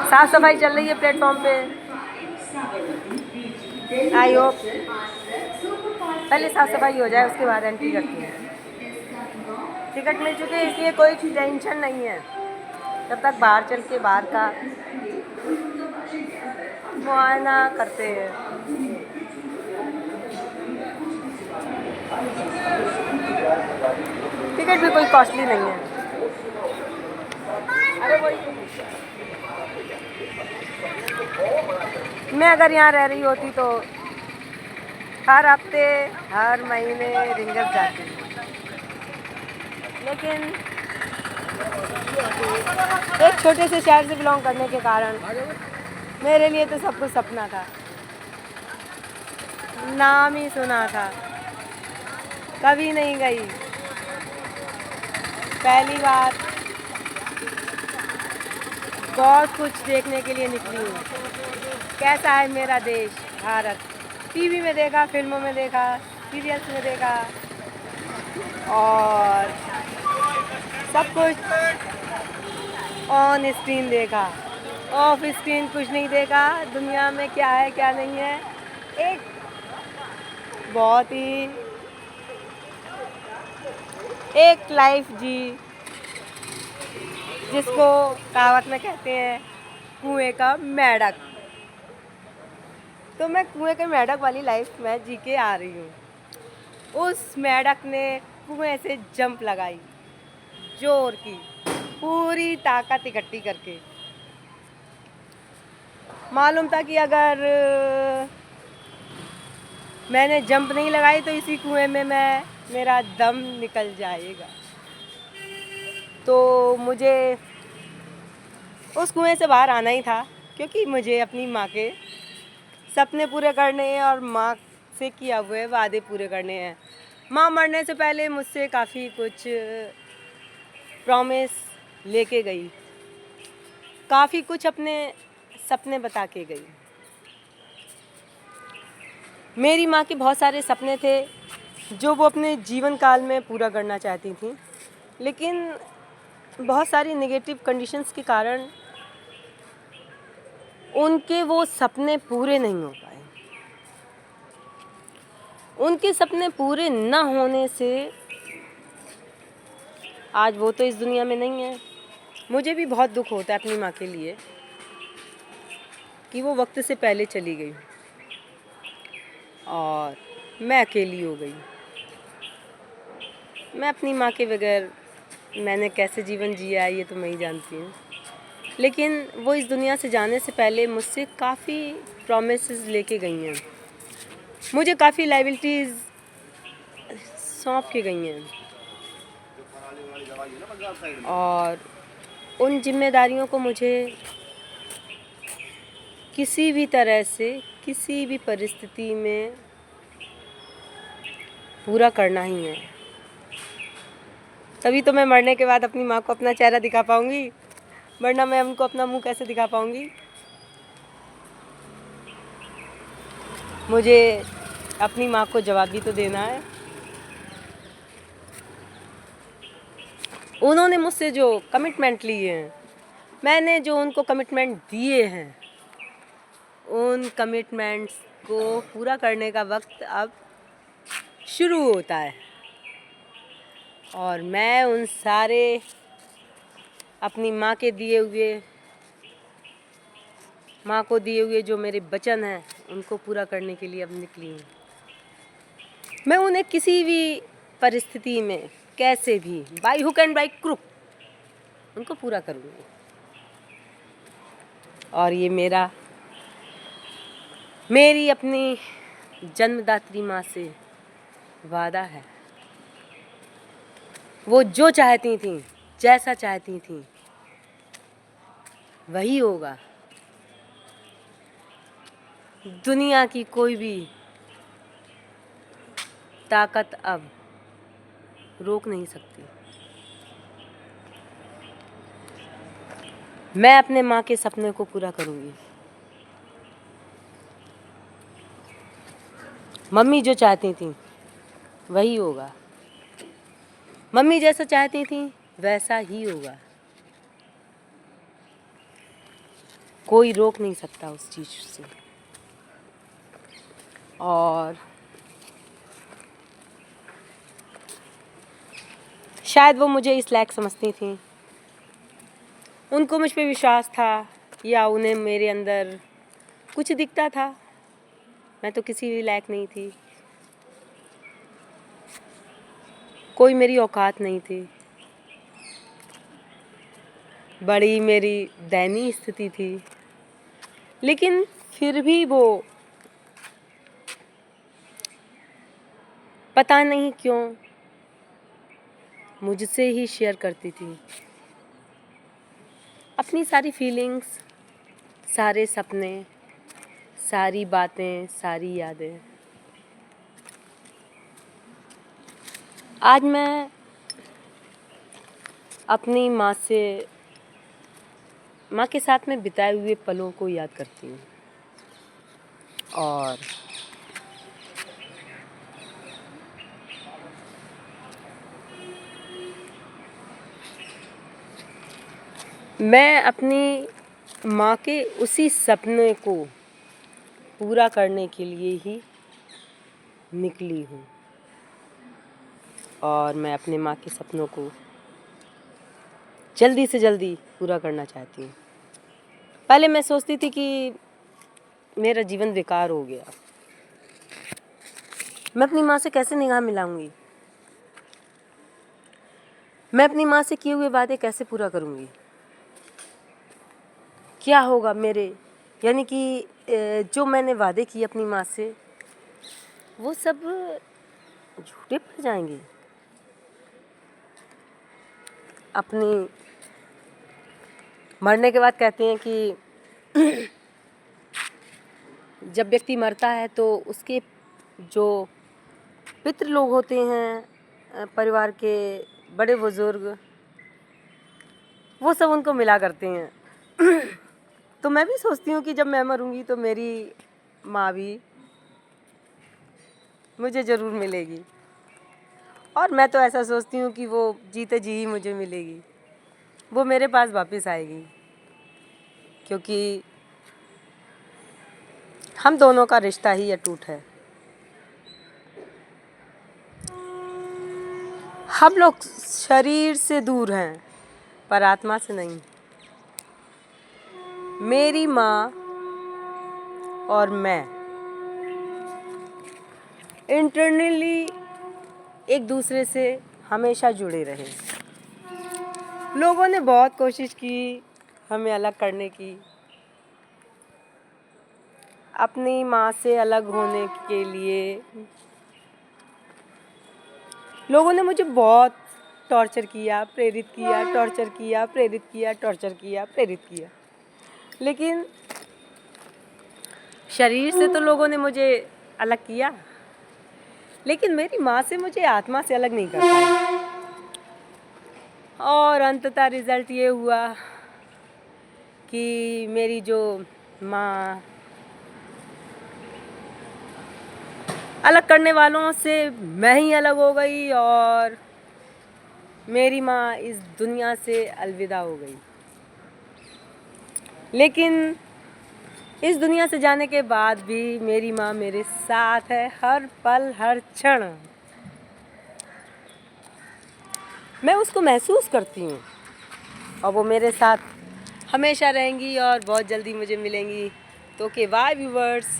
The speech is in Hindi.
साफ सफाई चल रही है प्लेटफॉर्म पे। आई होप पहले साफ सफाई हो जाए, उसके बाद एंट्री करती हैं। टिकट मिल चुकी है, इसलिए कोई टेंशन नहीं है। जब तक बाहर चल के बाहर का मुआयना करते हैं। टिकट भी कोई कॉस्टली नहीं है। अरे वही, मैं अगर यहाँ रह रही होती तो हर हफ्ते हर महीने रिंगस जाती, लेकिन एक छोटे से शहर से बिलोंग करने के कारण मेरे लिए तो सब कुछ सपना था। नाम ही सुना था, कभी नहीं गई। पहली बार बहुत कुछ देखने के लिए निकली हूँ। कैसा है मेरा देश भारत, टीवी में देखा, फिल्मों में देखा, सीरियल्स में देखा, और सब कुछ ऑन स्क्रीन देखा। ऑफ स्क्रीन कुछ नहीं देखा। दुनिया में क्या है क्या नहीं है, एक बहुत ही एक लाइफ जी, जिसको कहावत में कहते हैं कुएं का मेंढक। तो मैं कुएं के मेंढक वाली लाइफ में जी के आ रही हूँ। उस मेंढक ने कुएं से जंप लगाई, जोर की, पूरी ताकत इकट्ठी करके। मालूम था कि अगर मैंने जंप नहीं लगाई तो इसी कुएं में मेरा दम निकल जाएगा। तो मुझे उस कुएं से बाहर आना ही था, क्योंकि मुझे अपनी माँ के सपने पूरे करने हैं और माँ से किया हुए वादे पूरे करने हैं। माँ मरने से पहले मुझसे काफ़ी कुछ प्रॉमिस लेके गई, काफ़ी कुछ अपने सपने बता के गई। मेरी माँ के बहुत सारे सपने थे जो वो अपने जीवन काल में पूरा करना चाहती थी, लेकिन बहुत सारी नेगेटिव कंडीशंस के कारण उनके वो सपने पूरे नहीं हो पाए। उनके सपने पूरे न होने से आज वो तो इस दुनिया में नहीं है। मुझे भी बहुत दुख होता है अपनी माँ के लिए कि वो वक्त से पहले चली गई और मैं अकेली हो गई। मैं अपनी माँ के बगैर मैंने कैसे जीवन जिया है ये तो मैं ही जानती हूँ, लेकिन वो इस दुनिया से जाने से पहले मुझसे काफ़ी प्रॉमिसेस लेके गई हैं। मुझे काफ़ी लायबिलिटीज़ सौंप के गई हैं और उन जिम्मेदारियों को मुझे किसी भी तरह से, किसी भी परिस्थिति में पूरा करना ही है। तभी तो मैं मरने के बाद अपनी माँ को अपना चेहरा दिखा पाऊँगी, वरना मैं उनको अपना मुंह कैसे दिखा पाऊँगी। मुझे अपनी माँ को जवाब भी तो देना है। उन्होंने मुझसे जो कमिटमेंट लिए हैं, मैंने जो उनको कमिटमेंट दिए हैं, उन कमिटमेंट्स को पूरा करने का वक्त अब शुरू होता है। और मैं उन सारे अपनी माँ के दिए हुए, माँ को दिए हुए जो मेरे वचन हैं, उनको पूरा करने के लिए अब निकली हूँ। मैं उन्हें किसी भी परिस्थिति में, कैसे भी, by hook and by crook, उनको पूरा करूँगी। और ये मेरी अपनी जन्मदात्री माँ से वादा है। वो जो चाहती थी, जैसा चाहती थी, वही होगा। दुनिया की कोई भी ताकत अब रोक नहीं सकती। मैं अपने माँ के सपने को पूरा करूँगी। मम्मी जो चाहती थी वही होगा। मम्मी जैसा चाहती थी वैसा ही होगा, कोई रोक नहीं सकता उस चीज़ से। और शायद वो मुझे इस लायक समझती थी, उनको मुझ पे विश्वास था, या उन्हें मेरे अंदर कुछ दिखता था। मैं तो किसी भी लायक नहीं थी, कोई मेरी औकात नहीं थी, बड़ी मेरी दयनीय स्थिति थी। लेकिन फिर भी वो पता नहीं क्यों मुझसे ही शेयर करती थी अपनी सारी फीलिंग्स, सारे सपने, सारी बातें, सारी यादें। आज मैं अपनी माँ के साथ में बिताए हुए पलों को याद करती हूँ, और मैं अपनी माँ के उसी सपने को पूरा करने के लिए ही निकली हूँ, और मैं अपने माँ के सपनों को जल्दी से जल्दी पूरा करना चाहती हूँ। पहले मैं सोचती थी कि मेरा जीवन बेकार हो गया, मैं अपनी माँ से कैसे निगाह मिलाऊंगी, मैं अपनी माँ से किए हुए वादे कैसे पूरा करूंगी, क्या होगा मेरे, यानी कि जो मैंने वादे किए अपनी माँ से वो सब झूठे पड़ जाएंगे। अपनी मरने के बाद कहते हैं कि जब व्यक्ति मरता है तो उसके जो पितृ लोग होते हैं, परिवार के बड़े बुजुर्ग, वो सब उनको मिला करते हैं। तो मैं भी सोचती हूँ कि जब मैं मरूंगी तो मेरी माँ भी मुझे ज़रूर मिलेगी, और मैं तो ऐसा सोचती हूँ कि वो जीते जी ही मुझे मिलेगी, वो मेरे पास वापस आएगी, क्योंकि हम दोनों का रिश्ता ही अटूट है। हम लोग शरीर से दूर हैं पर आत्मा से नहीं। मेरी माँ और मैं इंटरनली एक दूसरे से हमेशा जुड़े रहे। लोगों ने बहुत कोशिश की हमें अलग करने की, अपनी माँ से अलग होने के लिए लोगों ने मुझे बहुत टॉर्चर किया, प्रेरित किया, टॉर्चर किया, प्रेरित किया, टॉर्चर किया, प्रेरित किया। लेकिन शरीर से तो लोगों ने मुझे अलग किया, लेकिन मेरी माँ से मुझे आत्मा से अलग नहीं कर पाए। और अंततः रिज़ल्ट ये हुआ कि मेरी जो माँ अलग करने वालों से मैं ही अलग हो गई, और मेरी माँ इस दुनिया से अलविदा हो गई। लेकिन इस दुनिया से जाने के बाद भी मेरी माँ मेरे साथ है, हर पल हर क्षण मैं उसको महसूस करती हूँ, और वो मेरे साथ हमेशा रहेंगी और बहुत जल्दी मुझे मिलेंगी। तो बाय व्यूअर्स।